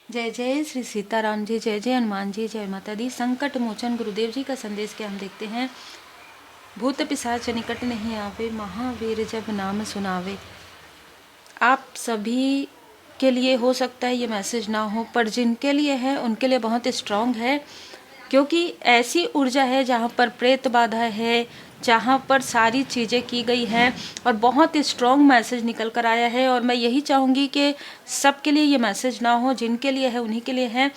जय जय श्री सीताराम जी, जय जय हनुमान जी, जय माता दी। संकट मोचन गुरुदेव जी का संदेश क्या हम देखते हैं। भूत पिशाच निकट नहीं आवे, महावीर जब नाम सुनावे। आप सभी के लिए हो सकता है ये मैसेज ना हो, पर जिनके लिए है उनके लिए बहुत स्ट्रांग है, क्योंकि ऐसी ऊर्जा है जहाँ पर प्रेत बाधा है, जहाँ पर सारी चीज़ें की गई हैं और बहुत स्ट्रॉन्ग मैसेज निकल कर आया है। और मैं यही चाहूँगी कि सबके लिए ये मैसेज ना हो, जिनके लिए है उन्हीं के लिए है।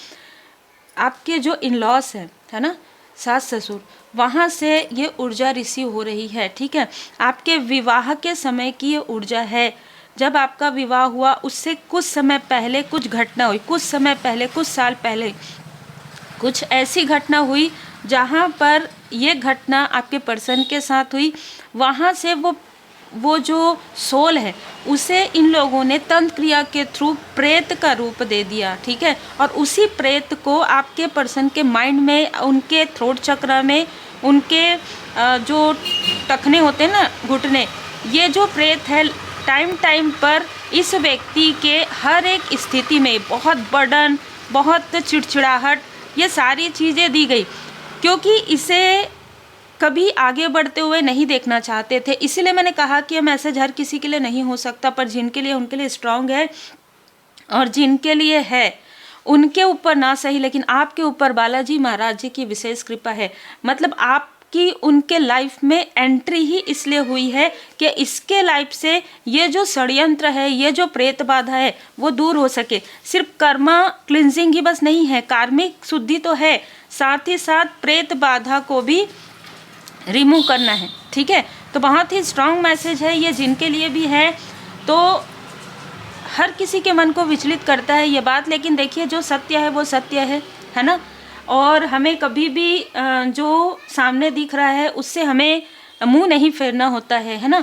आपके जो इन लॉस हैं, है ना, सास ससुर, वहाँ से ये ऊर्जा रिसीव हो रही है, ठीक है। आपके विवाह के समय की ये ऊर्जा है। जब आपका विवाह हुआ उससे कुछ समय पहले कुछ घटना हुई, कुछ समय पहले, कुछ साल पहले कुछ ऐसी घटना हुई जहाँ पर ये घटना आपके पर्सन के साथ हुई। वहाँ से वो जो सोल है उसे इन लोगों ने तंत्र क्रिया के थ्रू प्रेत का रूप दे दिया, ठीक है। और उसी प्रेत को आपके पर्सन के माइंड में, उनके थ्रोट चक्र में, उनके जो टखने होते हैं ना, घुटने, ये जो प्रेत है टाइम टाइम पर इस व्यक्ति के हर एक स्थिति में बहुत बर्डन, बहुत चिड़चिड़ाहट, ये सारी चीज़ें दी गई, क्योंकि इसे कभी आगे बढ़ते हुए नहीं देखना चाहते थे। इसीलिए मैंने कहा कि ये मैसेज हर किसी के लिए नहीं हो सकता, पर जिनके लिए उनके लिए स्ट्रांग है, और जिनके लिए है उनके ऊपर ना सही लेकिन आपके ऊपर बालाजी महाराज जी की विशेष कृपा है। मतलब आपकी उनके लाइफ में एंट्री ही इसलिए हुई है कि इसके लाइफ से ये जो षड्यंत्र है, ये जो प्रेत बाधा है, वो दूर हो सके। सिर्फ कर्मा क्लिनजिंग ही बस नहीं है, कार्मिक शुद्धि तो है, साथ ही साथ प्रेत बाधा को भी रिमूव करना है, ठीक है। तो बहुत ही स्ट्रांग मैसेज है ये, जिनके लिए भी है। तो हर किसी के मन को विचलित करता है ये बात, लेकिन देखिए जो सत्य है वो सत्य है ना। और हमें कभी भी जो सामने दिख रहा है उससे हमें मुंह नहीं फेरना होता है ना।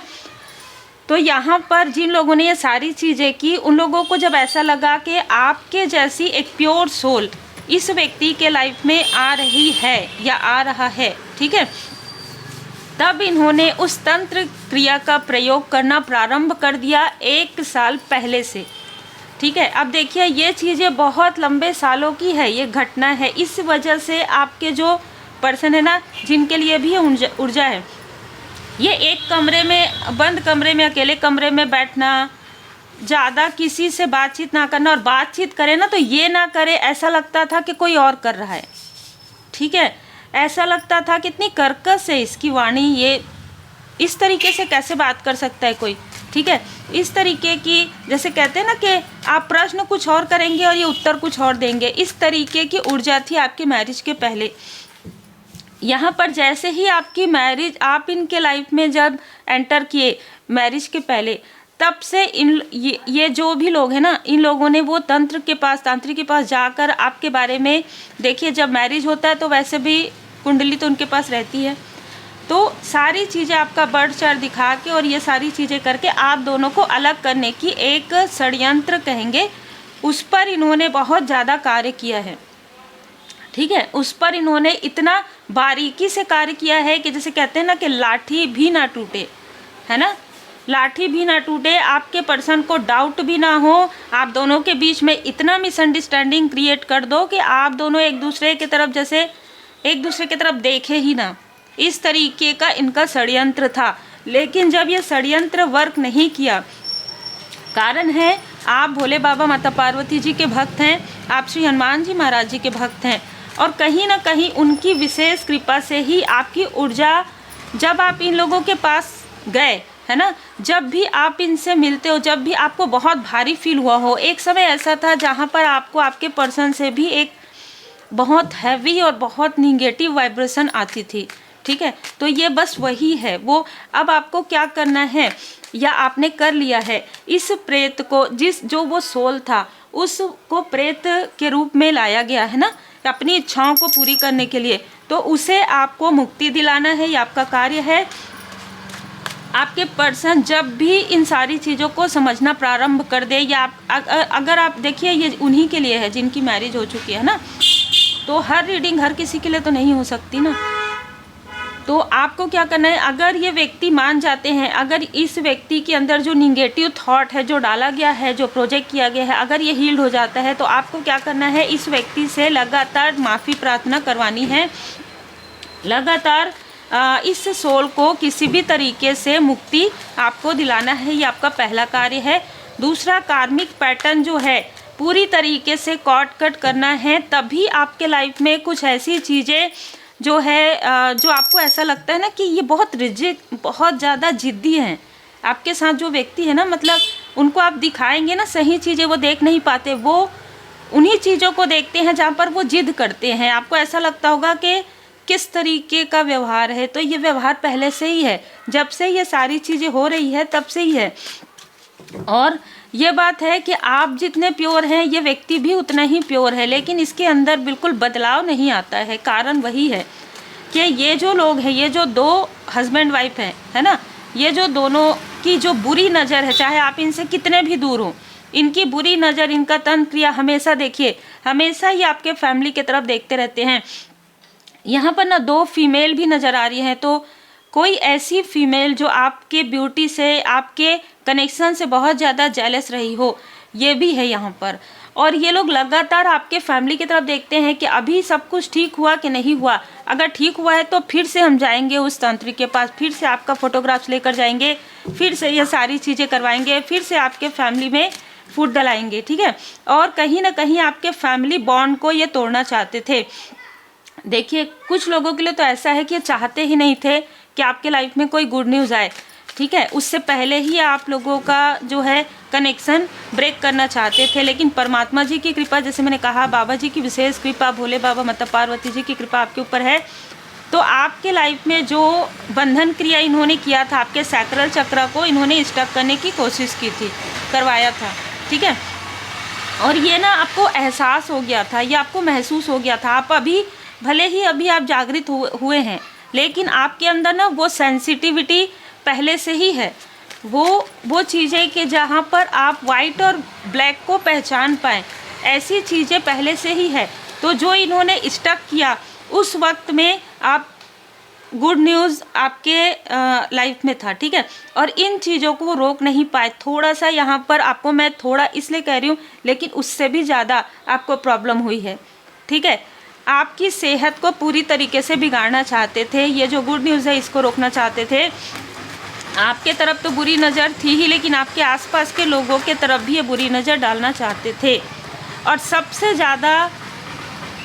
तो यहाँ पर जिन लोगों ने ये सारी चीज़ें की, उन लोगों को जब ऐसा लगा कि आपके जैसी एक प्योर सोल इस व्यक्ति के लाइफ में आ रही है या आ रहा है, ठीक है, तब इन्होंने उस तंत्र क्रिया का प्रयोग करना प्रारंभ कर दिया 1 साल पहले से, ठीक है। अब देखिए ये चीज़ें बहुत लंबे सालों की है, ये घटना है। इस वजह से आपके जो पर्सन है ना, जिनके लिए भी ऊर्जा है, ये एक कमरे में, बंद कमरे में, अकेले कमरे में बैठना, ज़्यादा किसी से बातचीत ना करना, और बातचीत करे ना तो ये ना करे ऐसा लगता था कि कोई और कर रहा है, ठीक है। ऐसा लगता था कितनी कर्कश है इसकी वाणी, ये इस तरीके से कैसे बात कर सकता है कोई, ठीक है। इस तरीके की, जैसे कहते हैं ना कि आप प्रश्न कुछ और करेंगे और ये उत्तर कुछ और देंगे, इस तरीके की ऊर्जा थी आपके मैरिज के पहले। यहाँ पर जैसे ही आपकी मैरिज, आप इनके लाइफ में जब एंटर किए मैरिज के पहले, तब से ये जो भी लोग हैं ना, इन लोगों ने वो तांत्रिक के पास जाकर आपके बारे में, देखिए जब मैरिज होता है तो वैसे भी कुंडली तो उनके पास रहती है, तो सारी चीज़ें आपका बर्थ चार्ट दिखा के और ये सारी चीज़ें करके आप दोनों को अलग करने की एक षड्यंत्र कहेंगे, उस पर इन्होंने बहुत ज़्यादा कार्य किया है, ठीक है। उस पर इन्होंने इतना बारीकी से कार्य किया है कि जैसे कहते हैं ना कि लाठी भी ना टूटे, है ना, लाठी भी ना टूटे, आपके पर्सन को डाउट भी ना हो, आप दोनों के बीच में इतना मिसअंडरस्टैंडिंग क्रिएट कर दो कि आप दोनों एक दूसरे की तरफ, जैसे एक दूसरे की तरफ देखे ही ना, इस तरीके का इनका षड्यंत्र था। लेकिन जब ये षड्यंत्र वर्क नहीं किया, कारण है आप भोले बाबा माता पार्वती जी के भक्त हैं, आप श्री हनुमान जी महाराज जी के भक्त हैं, और कहीं ना कहीं उनकी विशेष कृपा से ही आपकी ऊर्जा, जब आप इन लोगों के पास गए, है ना, जब भी आप इनसे मिलते हो, जब भी आपको बहुत भारी फील हुआ हो, एक समय ऐसा था जहाँ पर आपको आपके पर्सन से भी एक बहुत हैवी और बहुत निगेटिव वाइब्रेशन आती थी, ठीक है। तो ये बस वही है वो। अब आपको क्या करना है, या आपने कर लिया है, इस प्रेत को, जो वो सोल था उसको प्रेत के रूप में लाया गया है ना, अपनी इच्छाओं को पूरी करने के लिए, तो उसे आपको मुक्ति दिलाना है, ये आपका कार्य है। आपके पर्सन जब भी इन सारी चीज़ों को समझना प्रारंभ कर दे, या अगर आप देखिए ये उन्हीं के लिए है जिनकी मैरिज हो चुकी है ना, तो हर रीडिंग हर किसी के लिए तो नहीं हो सकती ना। तो आपको क्या करना है, अगर ये व्यक्ति मान जाते हैं, अगर इस व्यक्ति के अंदर जो निगेटिव थॉट है, जो डाला गया है, जो प्रोजेक्ट किया गया है, अगर ये हील्ड हो जाता है, तो आपको क्या करना है, इस व्यक्ति से लगातार माफ़ी प्रार्थना करवानी है, लगातार इस सोल को किसी भी तरीके से मुक्ति आपको दिलाना है। ये आपका पहला कार्य है। दूसरा, कार्मिक पैटर्न जो है पूरी तरीके से कट करना है, तभी आपके लाइफ में कुछ ऐसी चीज़ें जो है जो आपको ऐसा लगता है ना कि ये बहुत रिजिड, बहुत ज़्यादा ज़िद्दी हैं। आपके साथ जो व्यक्ति है ना, मतलब उनको आप दिखाएंगे ना सही चीज़ें, वो देख नहीं पाते, वो उन्हीं चीज़ों को देखते हैं जहाँ पर वो जिद करते हैं। आपको ऐसा लगता होगा कि किस तरीके का व्यवहार है, तो ये व्यवहार पहले से ही है, जब से ये सारी चीज़ें हो रही है तब से ही है। और ये बात है कि आप जितने प्योर हैं, ये व्यक्ति भी उतना ही प्योर है, लेकिन इसके अंदर बिल्कुल बदलाव नहीं आता है। कारण वही है कि ये जो लोग हैं, ये जो दो हस्बैंड वाइफ हैं, है ना, ये जो दोनों की जो बुरी नज़र है, चाहे आप इनसे कितने भी दूर हो, इनकी बुरी नज़र, इनका तंत्र क्रिया हमेशा देखिए, हमेशा ही आपके फैमिली की तरफ देखते रहते हैं। यहाँ पर ना दो फीमेल भी नज़र आ रही हैं, तो कोई ऐसी फीमेल जो आपके ब्यूटी से, आपके कनेक्शन से बहुत ज़्यादा जेलस रही हो, ये भी है यहाँ पर। और ये लोग लगातार आपके फैमिली की तरफ देखते हैं कि अभी सब कुछ ठीक हुआ कि नहीं हुआ। अगर ठीक हुआ है तो फिर से हम जाएंगे उस तांत्रिक के पास, फिर से आपका फोटोग्राफ्स लेकर जाएंगे, फिर से ये सारी चीज़ें करवाएंगे, फिर से आपके फैमिली में फूट डलाएंगे, ठीक है। और कहीं ना कहीं आपके फैमिली बॉन्ड को ये तोड़ना चाहते थे। देखिए, कुछ लोगों के लिए तो ऐसा है कि ये चाहते ही नहीं थे कि आपके लाइफ में कोई गुड न्यूज़ आए, ठीक है। उससे पहले ही आप लोगों का जो है कनेक्शन ब्रेक करना चाहते थे, लेकिन परमात्मा जी की कृपा, जैसे मैंने कहा, बाबा जी की विशेष कृपा, भोले बाबा माता पार्वती जी की कृपा आपके ऊपर है। तो आपके लाइफ में जो बंधन क्रिया इन्होंने किया था, आपके सैक्रल चक्र को इन्होंने स्टक करने की कोशिश की थी, करवाया था, ठीक है। और ये ना आपको एहसास हो गया था, ये आपको महसूस हो गया था। आप अभी भले ही अभी आप जागृत हुए हैं, लेकिन आपके अंदर ना वो सेंसिटिविटी पहले से ही है। वो चीज़ें कि जहाँ पर आप वाइट और ब्लैक को पहचान पाएँ, ऐसी चीज़ें पहले से ही है। तो जो इन्होंने स्टक किया, उस वक्त में आप गुड न्यूज़ आपके लाइफ में था, ठीक है। और इन चीज़ों को वो रोक नहीं पाए। थोड़ा सा यहाँ पर आपको मैं थोड़ा इसलिए कह रही हूँ, लेकिन उससे भी ज़्यादा आपको प्रॉब्लम हुई है, ठीक है। आपकी सेहत को पूरी तरीके से बिगाड़ना चाहते थे। ये जो गुड न्यूज़ है, इसको रोकना चाहते थे। आपके तरफ तो बुरी नज़र थी ही, लेकिन आपके आसपास के लोगों के तरफ भी ये बुरी नज़र डालना चाहते थे। और सबसे ज़्यादा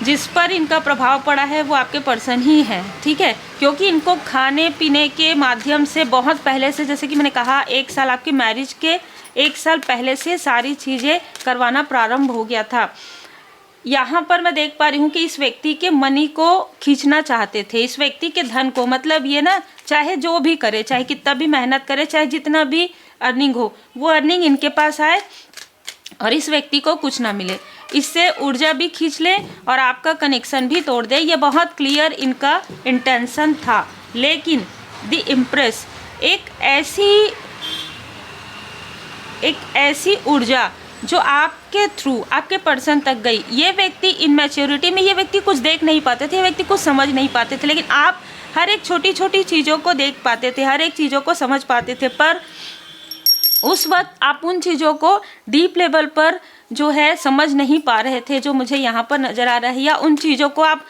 जिस पर इनका प्रभाव पड़ा है वो आपके पर्सन ही है, ठीक है। क्योंकि इनको खाने पीने के माध्यम से बहुत पहले से, जैसे कि मैंने कहा, 1 साल आपकी मैरिज के 1 साल पहले से सारी चीज़ें करवाना प्रारंभ हो गया था। यहाँ पर मैं देख पा रही हूँ कि इस व्यक्ति के मनी को खींचना चाहते थे, इस व्यक्ति के धन को। मतलब ये ना, चाहे जो भी करे, चाहे कितना भी मेहनत करे, चाहे जितना भी अर्निंग हो, वो अर्निंग इनके पास आए और इस व्यक्ति को कुछ ना मिले। इससे ऊर्जा भी खींच ले और आपका कनेक्शन भी तोड़ दे। ये बहुत क्लियर इनका इंटेंशन था। लेकिन द इम्प्रेस एक ऐसी ऊर्जा जो आपके थ्रू आपके पर्सन तक गई। ये व्यक्ति इनमैच्योरिटी में, ये व्यक्ति कुछ देख नहीं पाते थे, ये व्यक्ति कुछ समझ नहीं पाते थे, लेकिन आप हर एक छोटी छोटी चीज़ों को देख पाते थे, हर एक चीज़ों को समझ पाते थे। पर उस वक्त आप उन चीज़ों को डीप लेवल पर जो है समझ नहीं पा रहे थे, जो मुझे यहाँ पर नज़र आ रहा है। या उन चीज़ों को आप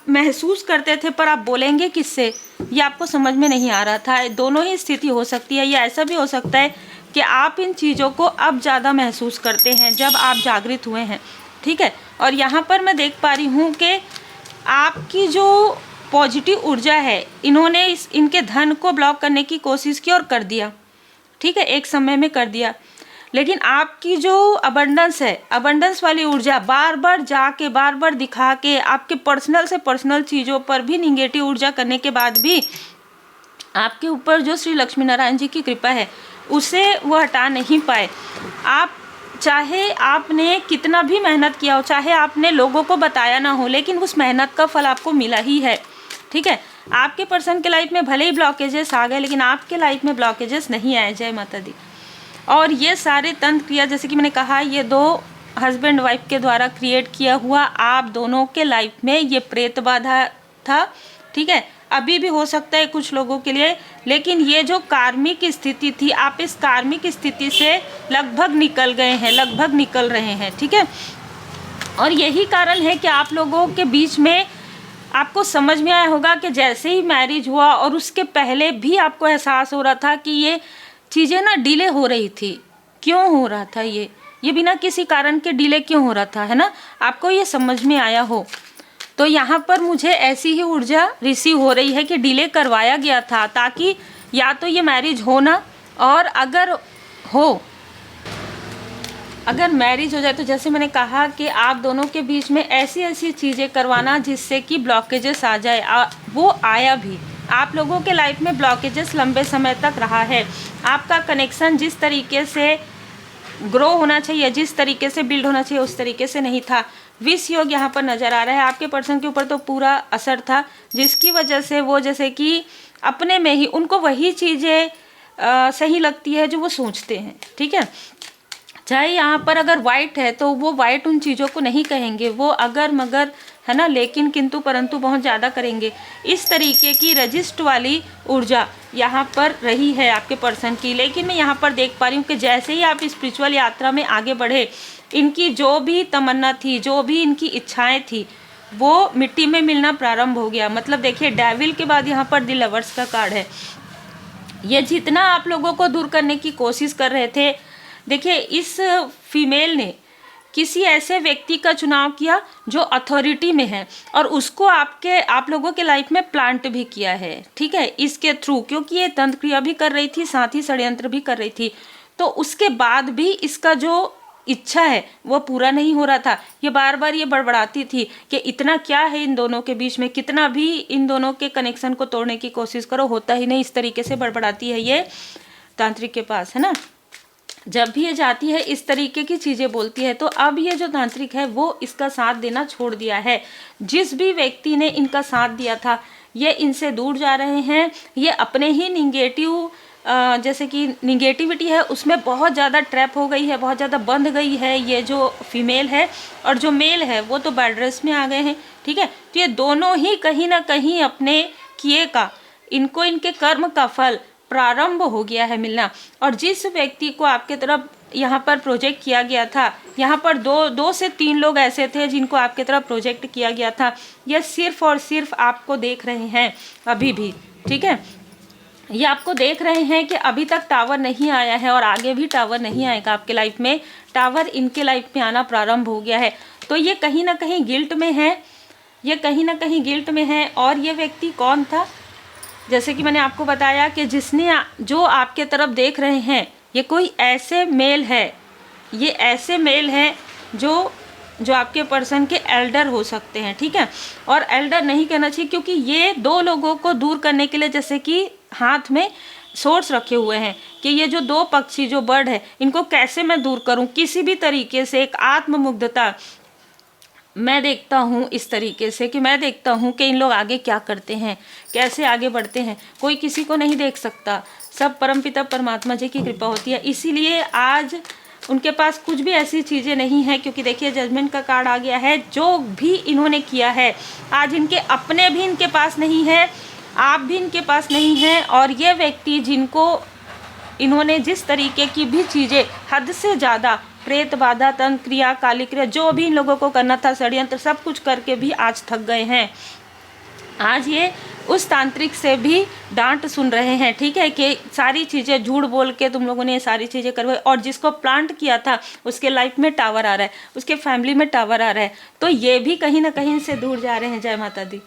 महसूस करते थे, पर आप बोलेंगे किससे, ये आपको समझ में नहीं आ रहा था। दोनों ही स्थिति हो सकती है। या ऐसा भी हो सकता है कि आप इन चीज़ों को अब ज़्यादा महसूस करते हैं जब आप जागृत हुए हैं, ठीक है। और यहाँ पर मैं देख पा रही हूँ कि आपकी जो पॉजिटिव ऊर्जा है, इन्होंने इनके धन को ब्लॉक करने की कोशिश की और कर दिया, ठीक है, एक समय में कर दिया। लेकिन आपकी जो अबंडेंस है, अबंडेंस वाली ऊर्जा बार बार दिखा के आपके पर्सनल से पर्सनल चीज़ों पर भी निगेटिव ऊर्जा करने के बाद भी आपके ऊपर जो श्री लक्ष्मी नारायण जी की कृपा है, उसे वो हटा नहीं पाए। आप चाहे आपने कितना भी मेहनत किया हो, चाहे आपने लोगों को बताया ना हो, लेकिन उस मेहनत का फल आपको मिला ही है, ठीक है। आपके पर्सन के लाइफ में भले ही ब्लॉकेजेस आ गए, लेकिन आपके लाइफ में ब्लॉकेजेस नहीं आए। जय माता दी। और ये सारे तंत्र क्रिया, जैसे कि मैंने कहा, ये दो हस्बैंड वाइफ के द्वारा क्रिएट किया हुआ आप दोनों के लाइफ में ये प्रेत बाधा था, ठीक है। अभी भी हो सकता है कुछ लोगों के लिए, लेकिन ये जो कार्मिक स्थिति थी, आप इस कार्मिक स्थिति से लगभग निकल गए हैं, लगभग निकल रहे हैं, ठीक है। और यही कारण है कि आप लोगों के बीच में आपको समझ में आया होगा कि जैसे ही मैरिज हुआ और उसके पहले भी आपको एहसास हो रहा था कि ये चीज़ें ना डिले हो रही थी। क्यों हो रहा था ये बिना किसी कारण के डिले क्यों हो रहा था, है ना, आपको ये समझ में आया हो। तो यहाँ पर मुझे ऐसी ही ऊर्जा रिसीव हो रही है कि डिले करवाया गया था ताकि या तो ये मैरिज हो ना, और अगर मैरिज हो जाए तो जैसे मैंने कहा कि आप दोनों के बीच में ऐसी ऐसी चीज़ें करवाना जिससे कि ब्लॉकेजेस आ जाए। वो आया भी, आप लोगों के लाइफ में ब्लॉकेजेस लंबे समय तक रहा है। आपका कनेक्शन जिस तरीके से ग्रो होना चाहिए, जिस तरीके से बिल्ड होना चाहिए, उस तरीके से नहीं था। विष योग यहाँ पर नज़र आ रहा है। आपके पर्सन के ऊपर तो पूरा असर था, जिसकी वजह से वो जैसे कि अपने में ही उनको वही चीज़ें सही लगती है जो वो सोचते हैं, ठीक है। चाहे यहाँ पर अगर वाइट है तो वो वाइट उन चीज़ों को नहीं कहेंगे, वो अगर मगर, है ना, लेकिन किंतु परंतु बहुत ज़्यादा करेंगे। इस तरीके की रजिस्ट वाली ऊर्जा यहाँ पर रही है आपके पर्सन की। लेकिन मैं यहाँ पर देख पा रही हूँ कि जैसे ही आप स्पिरिचुअल यात्रा में आगे बढ़े, इनकी जो भी तमन्ना थी, जो भी इनकी इच्छाएं थी, वो मिट्टी में मिलना प्रारंभ हो गया। मतलब देखिए, डेविल के बाद यहाँ पर द लवर्स का कार्ड है। ये जितना आप लोगों को दूर करने की कोशिश कर रहे थे, देखिए इस फीमेल ने किसी ऐसे व्यक्ति का चुनाव किया जो अथॉरिटी में है, और उसको आप लोगों के लाइफ में प्लांट भी किया है, ठीक है, इसके थ्रू, क्योंकि ये तंत्र क्रिया भी कर रही थी, साथ ही षड्यंत्र भी कर रही थी। तो उसके बाद भी इसका जो इच्छा है वो पूरा नहीं हो रहा था। ये बार बार ये बड़बड़ाती थी कि इतना क्या है इन दोनों के बीच में, कितना भी इन दोनों के कनेक्शन को तोड़ने की कोशिश करो, होता ही नहीं। इस तरीके से बड़बड़ाती है ये तांत्रिक के पास, है ना। जब भी ये जाती है इस तरीके की चीज़ें बोलती है। तो अब ये जो तांत्रिक है वो इसका साथ देना छोड़ दिया है। जिस भी व्यक्ति ने इनका साथ दिया था, ये इनसे दूर जा रहे हैं। ये अपने ही निगेटिव जैसे कि निगेटिविटी है उसमें बहुत ज़्यादा ट्रैप हो गई है, बहुत ज़्यादा बंध गई है ये जो फीमेल है। और जो मेल है वो तो बेड रेस्ट में आ गए हैं, ठीक है। तो ये दोनों ही कहीं ना कहीं अपने किए का, इनको इनके कर्म का फल प्रारंभ हो गया है मिलना। और जिस व्यक्ति को आपके तरफ यहाँ पर प्रोजेक्ट किया गया था, यहाँ पर दो से तीन लोग ऐसे थे जिनको आपके तरफ प्रोजेक्ट किया गया था। ये सिर्फ और सिर्फ आपको देख रहे हैं अभी भी, ठीक है। ये आपको देख रहे हैं कि अभी तक टावर नहीं आया है और आगे भी टावर नहीं आएगा आपके लाइफ में। टावर इनके लाइफ में आना प्रारंभ हो गया है। तो ये कहीं ना कहीं गिल्ट में है, ये कहीं ना कहीं गिल्ट में है। और ये व्यक्ति कौन था, जैसे कि मैंने आपको बताया कि जिसने जो आपके तरफ देख रहे हैं, ये कोई ऐसे मेल है, ये ऐसे मेल है जो आपके पर्सन के एल्डर हो सकते हैं, ठीक है। और एल्डर नहीं कहना चाहिए, क्योंकि ये दो लोगों को दूर करने के लिए जैसे कि हाथ में सोर्स रखे हुए हैं कि ये जो दो पक्षी, जो बर्ड है, इनको कैसे मैं दूर करूं किसी भी तरीके से। एक आत्ममुग्धता मैं देखता हूँ इस तरीके से कि मैं देखता हूँ कि इन लोग आगे क्या करते हैं, कैसे आगे बढ़ते हैं। कोई किसी को नहीं देख सकता, सब परमपिता परमात्मा जी की कृपा होती है। इसीलिए आज उनके पास कुछ भी ऐसी चीज़ें नहीं है, क्योंकि देखिए जजमेंट का कार्ड आ गया है। जो भी इन्होंने किया है आज इनके अपने भी इनके पास नहीं है, आप भी इनके पास नहीं हैं। और ये व्यक्ति जिनको इन्होंने जिस तरीके की भी चीज़ें हद से ज़्यादा प्रेत बाधा, तंत्र क्रिया, काली क्रिया, जो भी इन लोगों को करना था, षड्यंत्र, सब कुछ करके भी आज थक गए हैं। आज ये उस तांत्रिक से भी डांट सुन रहे हैं, ठीक है, कि सारी चीज़ें झूठ बोल के तुम लोगों ने सारी चीज़ें करवाई। और जिसको प्लांट किया था उसके लाइफ में टावर आ रहा है, उसके फैमिली में टावर आ रहा है। तो ये भी कहीं ना कहीं से दूर जा रहे हैं। जय माता दी।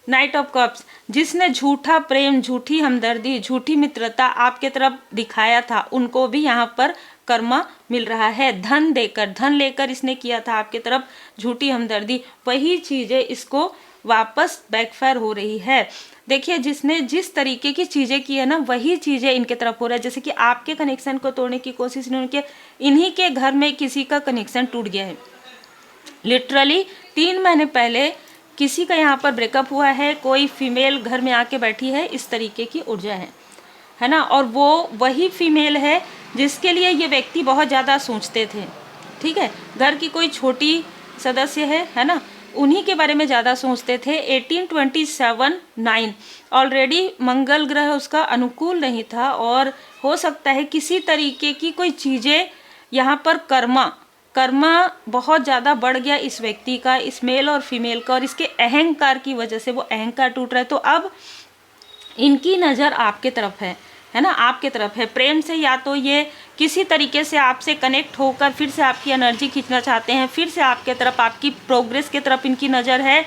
नाइट ऑफ कप्स, जिसने झूठा प्रेम, झूठी हमदर्दी, झूठी मित्रता आपके तरफ दिखाया था, उनको भी यहाँ पर कर्मा मिल रहा है। धन देकर, धन लेकर इसने किया था आपके तरफ झूठी हमदर्दी, वही चीज़ें इसको वापस बैकफायर हो रही है। देखिए जिसने जिस तरीके की चीज़ें की है ना, वही चीज़ें इनके तरफ हो रहा है। जैसे कि आपके कनेक्शन को तोड़ने की कोशिश इन्होंने की, इन्हीं के घर में किसी का कनेक्शन टूट गया है। लिटरली 3 महीने पहले किसी का यहाँ पर ब्रेकअप हुआ है, कोई फीमेल घर में आके बैठी है, इस तरीके की ऊर्जा है ना। और वो वही फीमेल है जिसके लिए ये व्यक्ति बहुत ज़्यादा सोचते थे, ठीक है। घर की कोई छोटी सदस्य है ना, उन्हीं के बारे में ज़्यादा सोचते थे। 1827-9 ऑलरेडी मंगल ग्रह उसका अनुकूल नहीं था और हो सकता है किसी तरीके की कोई चीज़ें यहाँ पर कर्मा बहुत ज़्यादा बढ़ गया इस व्यक्ति का, इस मेल और फीमेल का, और इसके अहंकार की वजह से वो अहंकार टूट रहा है। तो अब इनकी नज़र आपके तरफ है ना, आपके तरफ है प्रेम से। या तो ये किसी तरीके से आपसे कनेक्ट होकर फिर से आपकी एनर्जी खींचना चाहते हैं, फिर से आपके तरफ, आपकी प्रोग्रेस की तरफ इनकी नज़र है।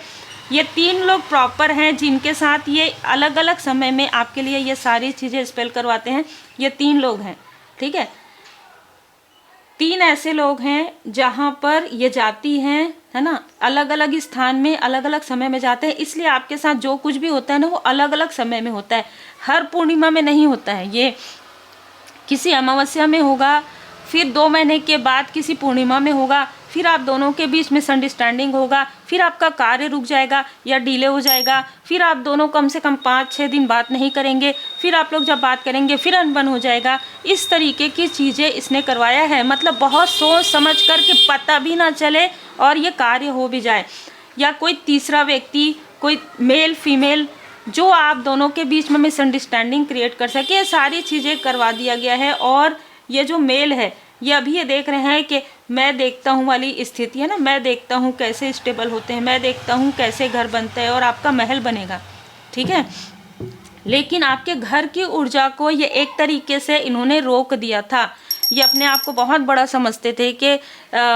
ये 3 लोग प्रॉपर हैं जिनके साथ ये अलग अलग समय में आपके लिए ये सारी चीज़ें स्पेल करवाते हैं। ये 3 लोग हैं, ठीक है। 3 ऐसे लोग हैं जहाँ पर ये जाती हैं, है ना, अलग अलग स्थान में अलग अलग समय में जाते हैं। इसलिए आपके साथ जो कुछ भी होता है ना वो अलग अलग समय में होता है, हर पूर्णिमा में नहीं होता है। ये किसी अमावस्या में होगा, फिर 2 महीने के बाद किसी पूर्णिमा में होगा, फिर आप दोनों के बीच मिसअंडरस्टैंडिंग होगा, फिर आपका कार्य रुक जाएगा या डिले हो जाएगा, फिर आप दोनों कम से कम 5-6 दिन बात नहीं करेंगे, फिर आप लोग जब बात करेंगे फिर अनबन हो जाएगा। इस तरीके की चीज़ें इसने करवाया है, मतलब बहुत सोच समझ कर के पता भी ना चले और ये कार्य हो भी जाए, या कोई तीसरा व्यक्ति, कोई मेल फीमेल जो आप दोनों के बीच में मिसअंडरस्टैंडिंग क्रिएट कर सके, ये सारी चीज़ें करवा दिया गया है। और ये जो मेल है ये अभी ये देख रहे हैं कि मैं देखता हूँ वाली स्थिति है ना, मैं देखता हूँ कैसे स्टेबल होते हैं, मैं देखता हूँ कैसे घर बनता है और आपका महल बनेगा, ठीक है। लेकिन आपके घर की ऊर्जा को ये एक तरीके से इन्होंने रोक दिया था। ये अपने आप को बहुत बड़ा समझते थे कि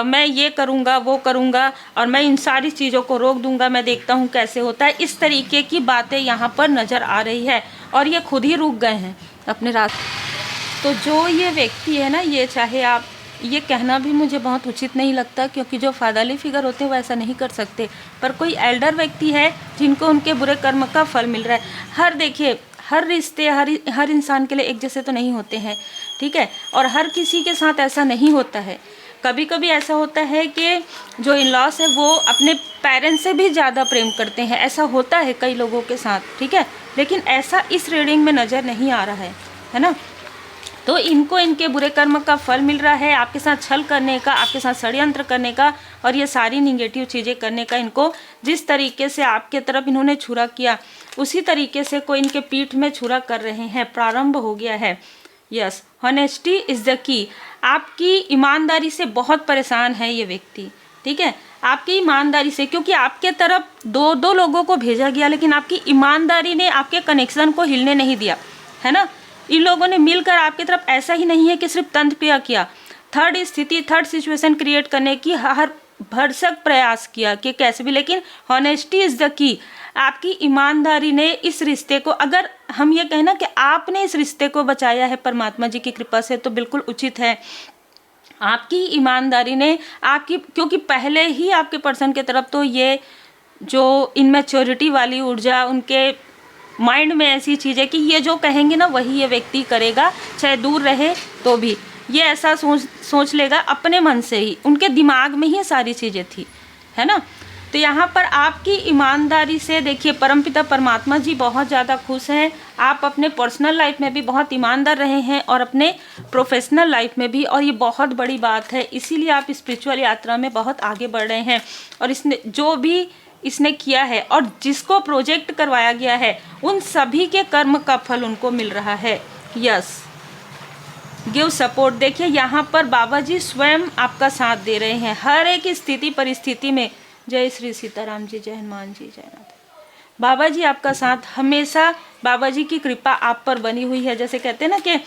मैं ये करूँगा वो करूँगा और मैं इन सारी चीज़ों को रोक दूँगा, मैं देखता हूँ कैसे होता है। इस तरीके की बातें यहाँ पर नज़र आ रही है और ये खुद ही रुक गए हैं अपने रास्ते। तो जो ये व्यक्ति है ना, ये चाहे आप, ये कहना भी मुझे बहुत उचित नहीं लगता क्योंकि जो फादरली फिगर होते हैं वो ऐसा नहीं कर सकते, पर कोई एल्डर व्यक्ति है जिनको उनके बुरे कर्म का फल मिल रहा है। देखिए हर रिश्ते हर इंसान के लिए एक जैसे तो नहीं होते हैं, ठीक है, और हर किसी के साथ ऐसा नहीं होता है। कभी कभी ऐसा होता है कि जो इन लॉस है वो अपने पेरेंट्स से भी ज़्यादा प्रेम करते हैं, ऐसा होता है कई लोगों के साथ, ठीक है, लेकिन ऐसा इस रीडिंग में नज़र नहीं आ रहा है ना। तो इनको इनके बुरे कर्म का फल मिल रहा है, आपके साथ छल करने का, आपके साथ षड्यंत्र करने का और ये सारी निगेटिव चीज़ें करने का। इनको जिस तरीके से आपके तरफ इन्होंने छुरा किया उसी तरीके से कोई इनके पीठ में छुरा कर रहे हैं, प्रारंभ हो गया है। Yes, honesty is the key. आपकी ईमानदारी से बहुत परेशान है ये व्यक्ति, ठीक है, आपकी ईमानदारी से, क्योंकि आपके तरफ 2 लोगों को भेजा गया लेकिन आपकी ईमानदारी ने आपके कनेक्शन को हिलने नहीं दिया, है ना। इन लोगों ने मिलकर आपकी तरफ ऐसा ही नहीं है कि सिर्फ तंत्र क्रिया किया, थर्ड सिचुएशन क्रिएट करने की हर भरसक प्रयास किया कि कैसे भी, लेकिन हॉनेस्टी इज़ द की। आपकी ईमानदारी ने इस रिश्ते को, अगर हम ये कहें ना कि आपने इस रिश्ते को बचाया है परमात्मा जी की कृपा से, तो बिल्कुल उचित है। आपकी ईमानदारी ने आपकी, क्योंकि पहले ही आपके पर्सन के तरफ तो ये जो इनमेच्योरिटी वाली ऊर्जा उनके माइंड में ऐसी चीज़ है कि ये जो कहेंगे ना वही ये व्यक्ति करेगा, चाहे दूर रहे तो भी ये ऐसा सोच लेगा अपने मन से ही, उनके दिमाग में ही सारी चीज़ें थी, है ना। तो यहाँ पर आपकी ईमानदारी से देखिए परमपिता परमात्मा जी बहुत ज़्यादा खुश हैं। आप अपने पर्सनल लाइफ में भी बहुत ईमानदार रहे हैं और अपने प्रोफेशनल लाइफ में भी, और ये बहुत बड़ी बात है, इसीलिए आप स्पिरिचुअल यात्रा में बहुत आगे बढ़ रहे हैं। और इसने जो भी इसने किया है और जिसको प्रोजेक्ट करवाया गया है उन सभी के कर्म का फल उनको मिल रहा है। Yes, give support. देखिए यहाँ पर बाबा जी स्वयं आपका साथ दे रहे हैं हर एक स्थिति परिस्थिति में। जय श्री सीताराम जी, जय हनुमान जी, जय नाथ। बाबा जी आपका साथ हमेशा, बाबा जी की कृपा आप पर बनी हुई है। जैसे कहते हैं ना कि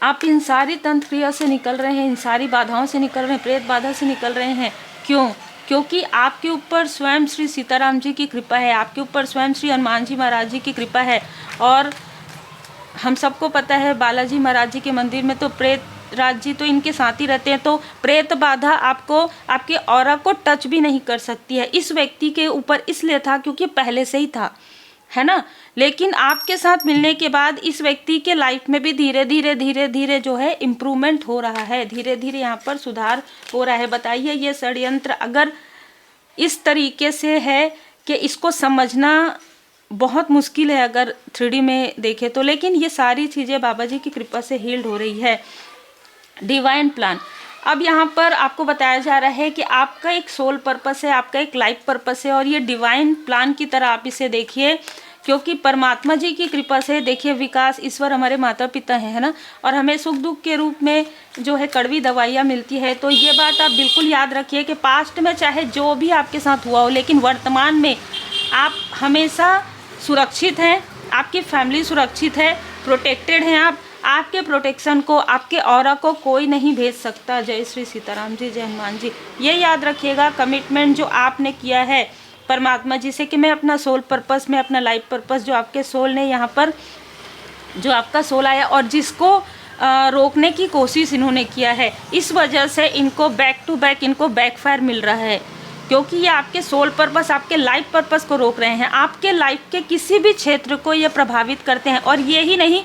आप इन सारी तंत्र क्रिया से निकल रहे हैं, इन सारी बाधाओं से निकल रहे हैं, प्रेत बाधा से निकल रहे हैं। क्यों? क्योंकि आपके ऊपर स्वयं श्री सीताराम जी की कृपा है, आपके ऊपर स्वयं श्री हनुमान जी महाराज जी की कृपा है। और हम सबको पता है बालाजी महाराज जी के मंदिर में तो प्रेत राज जी तो इनके साथ ही रहते हैं, तो प्रेत बाधा आपको आपके ऑरा को टच भी नहीं कर सकती है। इस व्यक्ति के ऊपर इसलिए था क्योंकि पहले से ही था, है ना। लेकिन आपके साथ मिलने के बाद इस व्यक्ति के लाइफ में भी धीरे धीरे जो है इम्प्रूवमेंट हो रहा है, धीरे धीरे यहाँ पर सुधार हो रहा है। बताइए ये षड्यंत्र अगर इस तरीके से है कि इसको समझना बहुत मुश्किल है अगर 3D में देखें तो, लेकिन ये सारी चीज़ें बाबा जी की कृपा से हील्ड हो रही है। डिवाइन प्लान, अब यहाँ पर आपको बताया जा रहा है कि आपका एक सोल पर्पस है, आपका एक लाइफ पर्पस है, और ये डिवाइन प्लान की तरह आप इसे देखिए, क्योंकि परमात्मा जी की कृपा से देखिए विकास, ईश्वर हमारे माता पिता हैं, है ना, और हमें सुख दुख के रूप में जो है कड़वी दवाइयाँ मिलती है। तो ये बात आप बिल्कुल याद रखिए कि पास्ट में चाहे जो भी आपके साथ हुआ हो, लेकिन वर्तमान में आप हमेशा सुरक्षित हैं, आपकी फैमिली सुरक्षित है, प्रोटेक्टेड हैं आप। आपके प्रोटेक्शन को, आपके ऑरा को कोई नहीं भेज सकता। जय श्री सीताराम जी, जय हनुमान जी। ये याद रखिएगा, कमिटमेंट जो आपने किया है परमात्मा जी से कि मैं अपना सोल पर्पस, मैं अपना लाइफ पर्पस, जो आपके सोल ने यहाँ पर, जो आपका सोल आया और जिसको रोकने की कोशिश इन्होंने किया है, इस वजह से इनको बैक टू बैक इनको बैकफायर मिल रहा है, क्योंकि ये आपके सोल पर्पस, आपके लाइफ पर्पस को रोक रहे हैं, आपके लाइफ के किसी भी क्षेत्र को ये प्रभावित करते हैं। और ये ही नहीं,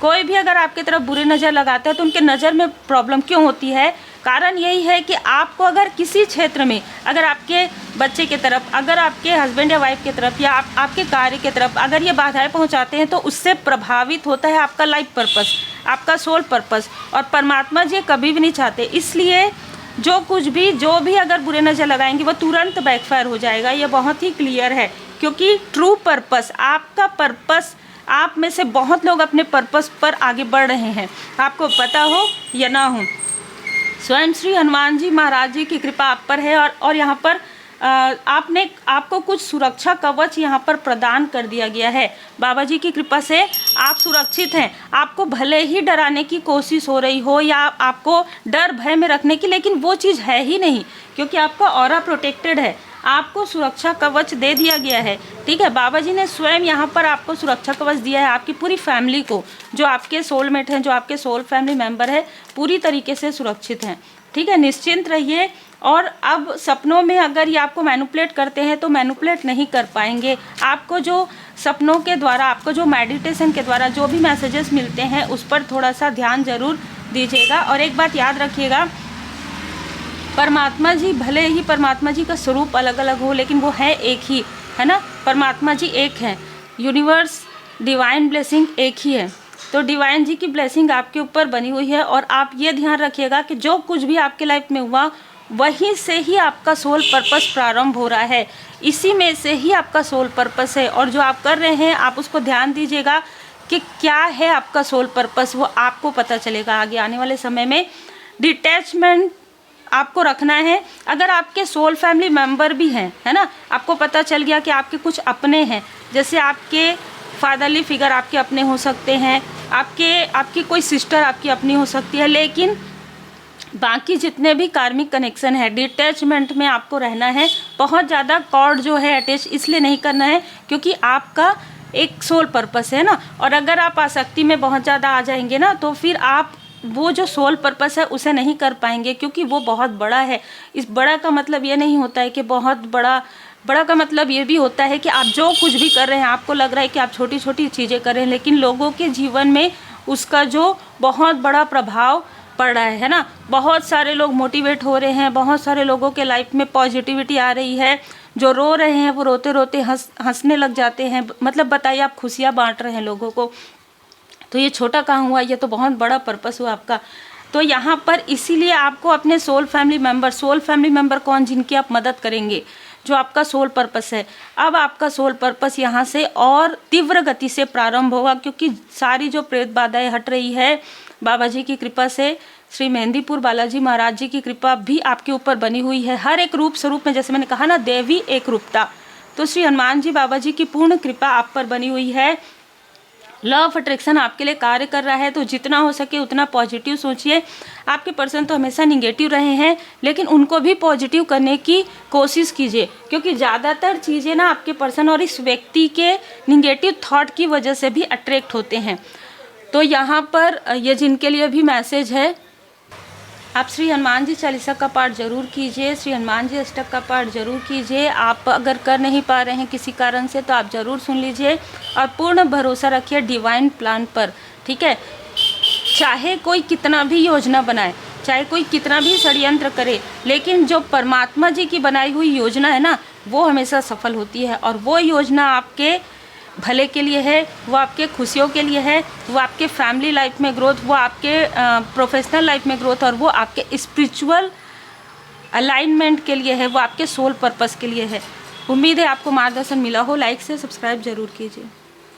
कोई भी अगर आपकी तरफ बुरी नज़र लगाता है तो उनके नज़र में प्रॉब्लम क्यों होती है? कारण यही है कि आपको अगर किसी क्षेत्र में, अगर आपके बच्चे की तरफ, अगर आपके हस्बैंड या वाइफ की तरफ, या आपके कार्य की तरफ अगर ये बाधाएं पहुंचाते हैं, तो उससे प्रभावित होता है आपका लाइफ पर्पस, आपका सोल पर्पस। और परमात्मा जी कभी भी नहीं चाहते, इसलिए जो भी अगर बुरे नज़र लगाएंगे वो तुरंत बैकफायर हो जाएगा। ये बहुत ही क्लियर है, क्योंकि ट्रू पर्पस, आपका पर्पस, आप में से बहुत लोग अपने पर्पस पर आगे बढ़ रहे हैं, आपको पता हो या ना हो। स्वयं श्री हनुमान जी महाराज जी की कृपा आप पर है, और यहाँ पर आपको कुछ सुरक्षा कवच यहाँ पर प्रदान कर दिया गया है। बाबा जी की कृपा से आप सुरक्षित हैं। आपको भले ही डराने की कोशिश हो रही हो या आपको डर भय में रखने की, लेकिन वो चीज़ है ही नहीं, क्योंकि आपका ऑरा प्रोटेक्टेड है, आपको सुरक्षा कवच दे दिया गया है। ठीक है, बाबा जी ने स्वयं यहाँ पर आपको सुरक्षा कवच दिया है, आपकी पूरी फैमिली को, जो आपके सोलमेट हैं, जो आपके सोल फैमिली मेंबर है, पूरी तरीके से सुरक्षित हैं। ठीक है, निश्चिंत रहिए। और अब सपनों में अगर ये आपको मैनिपुलेट करते हैं तो मैनिपुलेट नहीं कर पाएंगे। आपको जो सपनों के द्वारा, आपको जो मेडिटेशन के द्वारा जो भी मैसेजेस मिलते हैं, उस पर थोड़ा सा ध्यान जरूर दीजिएगा। और एक बात याद रखिएगा, परमात्मा जी, भले ही परमात्मा जी का स्वरूप अलग अलग हो, लेकिन वो है एक ही, है ना। परमात्मा जी एक हैं, यूनिवर्स, डिवाइन ब्लेसिंग एक ही है। तो डिवाइन जी की ब्लेसिंग आपके ऊपर बनी हुई है। और आप ये ध्यान रखिएगा कि जो कुछ भी आपके लाइफ में हुआ, वहीं से ही आपका सोल पर्पस प्रारंभ हो रहा है, इसी में से ही आपका सोल पर्पस है। और जो आप कर रहे हैं, आप उसको ध्यान दीजिएगा कि क्या है आपका सोल पर्पस, वो आपको पता चलेगा आगे आने वाले समय में। डिटैचमेंट आपको रखना है। अगर आपके सोल फैमिली मेंबर भी हैं, है ना, आपको पता चल गया कि आपके कुछ अपने हैं, जैसे आपके फादरली फिगर आपके अपने हो सकते हैं, आपकी कोई सिस्टर आपकी अपनी हो सकती है, लेकिन बाकी जितने भी कार्मिक कनेक्शन है, डिटैचमेंट में आपको रहना है। बहुत ज़्यादा कॉर्ड जो है अटैच इसलिए नहीं करना है क्योंकि आपका एक सोल पर्पस है ना। और अगर आप आसक्ति में बहुत ज़्यादा आ जाएंगे ना, तो फिर आप वो जो सोल पर्पस है उसे नहीं कर पाएंगे, क्योंकि वो बहुत बड़ा है। इस बड़ा का मतलब ये नहीं होता है कि बहुत बड़ा का मतलब ये भी होता है कि आप जो कुछ भी कर रहे हैं, आपको लग रहा है कि आप छोटी छोटी चीज़ें कर रहे हैं, लेकिन लोगों के जीवन में उसका जो बहुत बड़ा प्रभाव पड़ रहा है ना। बहुत सारे लोग मोटिवेट हो रहे हैं, बहुत सारे लोगों के लाइफ में पॉजिटिविटी आ रही है। जो रो रहे हैं वो रोते रोते हंसने लग जाते हैं। मतलब बताइए, आप खुशियाँ बांट रहे हैं लोगों को, तो ये छोटा कहाँ हुआ, ये तो बहुत बड़ा पर्पस हुआ आपका। तो यहाँ पर इसीलिए आपको अपने सोल फैमिली मेंबर कौन, जिनकी आप मदद करेंगे, जो आपका सोल पर्पस है। अब आपका सोल पर्पस यहाँ से और तीव्र गति से प्रारंभ होगा, क्योंकि सारी जो प्रेत बाधाएं हट रही है बाबा जी की कृपा से। श्री मेहंदीपुर बालाजी महाराज जी की कृपा भी आपके ऊपर बनी हुई है। हर एक रूप स्वरूप में, जैसे मैंने कहा ना, देवी एक रूपता, तो श्री हनुमान जी बाबा जी की पूर्ण कृपा आप पर बनी हुई है। लॉ ऑफ अट्रैक्शन आपके लिए कार्य कर रहा है, तो जितना हो सके उतना पॉजिटिव सोचिए। आपके पर्सन तो हमेशा निगेटिव रहे हैं, लेकिन उनको भी पॉजिटिव करने की कोशिश कीजिए, क्योंकि ज़्यादातर चीज़ें ना आपके पर्सन और इस व्यक्ति के निगेटिव थॉट की वजह से भी अट्रैक्ट होते हैं। तो यहाँ पर ये जिनके लिए भी मैसेज है, आप श्री हनुमान जी चालीसा का पाठ जरूर कीजिए, श्री हनुमान जी अष्टक का पाठ जरूर कीजिए। आप अगर कर नहीं पा रहे हैं किसी कारण से, तो आप ज़रूर सुन लीजिए और पूर्ण भरोसा रखिए डिवाइन प्लान पर। ठीक है, चाहे कोई कितना भी योजना बनाए, चाहे कोई कितना भी षड्यंत्र करे, लेकिन जो परमात्मा जी की बनाई हुई योजना है ना, वो हमेशा सफल होती है। और वो योजना आपके भले के लिए है, वो आपके खुशियों के लिए है, वो आपके फैमिली लाइफ में ग्रोथ, वो आपके प्रोफेशनल लाइफ में ग्रोथ, और वो आपके स्पिरिचुअल अलाइनमेंट के लिए है, वो आपके सोल पर्पस के लिए है। उम्मीद है आपको मार्गदर्शन मिला हो। लाइक से सब्सक्राइब जरूर कीजिए।